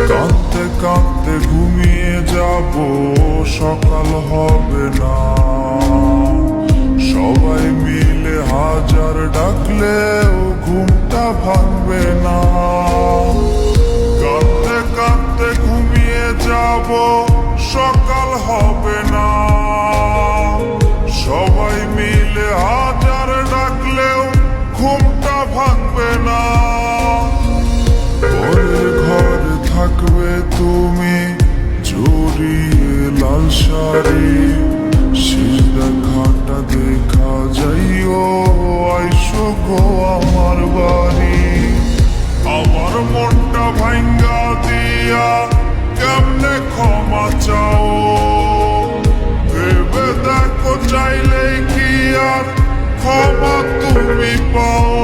কাঁদতে কাঁদতে ঘুমিয়ে যাব, সকাল হবে না। সবাই মিলে হাজার ডাকলেও ঘুমটা ভাঙবে না। কাঁদতে কাঁদতে ঘুমিয়ে যাব, সকাল হবে না। সবাই মিলে হাজার ডাকলেও ঘুমটা ভাঙবে না। পরের ঘরে থাকবে তুমি জড়িয়ে লাল শাড়ি, শেষ দেখাটা দেখা যাইও, আইসো গো আমার বাড়ি। আমার মনটা ভাঙ্গা দিয়া কেমনে ক্ষমা চাও, ভেবে দেখো চাইলে কি আর ক্ষমা তুমি পাও।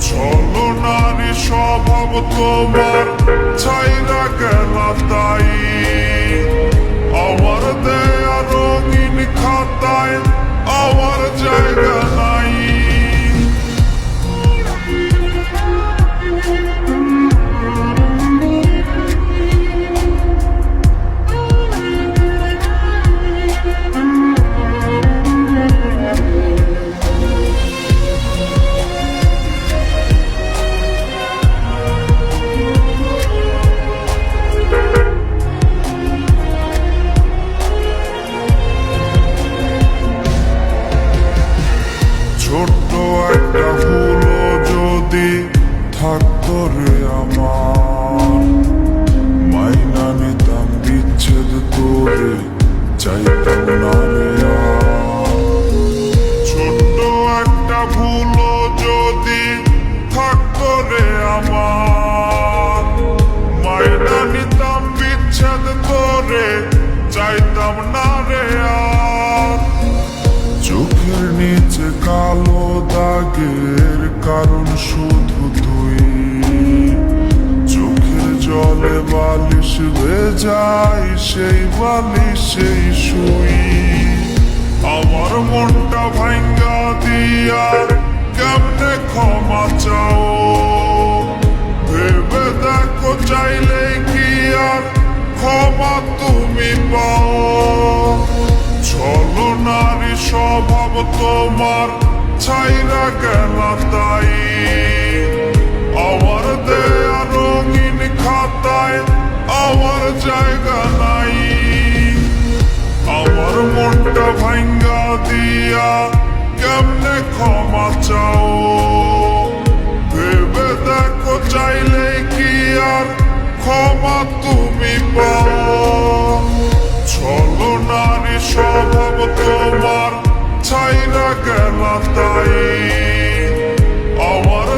চলো নারী স্বভাব তোমার ছাইরা গেলা তাই, আমার দেয়া রঙিন খাতায় আমার জায়গা নাই। ছোট্ট একটা ভুলও যদি থাকতো রে আমার, মাইনা নিতাম বিচ্ছেদ তোরে, চাইতাম না রে আর। ছোট্ট একটা ভুলও যদি থাকতো রে আমার, মাইনা নিতাম বিচ্ছেদ তোরে, চাইতাম না রে আর। চোখের নিচে কালো দাগের কারণ শুধু তুই, চোখের জলে বালিশ ভেজাই, সেই বালিশেই শুই। আমার মনটা ভাঙ্গা দিয়া কেমনে ক্ষমা চাও, ভেবে দেখো চাইলে কি আর ক্ষমা তুমি পাও। চলো নারী স্বভাব তোমার ছাইরা গেলা তাই, আমার দেয়া রঙিন খাতায় আমার জায়গা নাই। আমার মনটা ভাঙ্গা দিয়া কেমনে ক্ষমা চাও, ভেবে দেখো চাইলে কি আর ক্ষমা তুমি পাও। চলো নারী স্বভাব তোমার ছাইরা গেলা তাই, আমার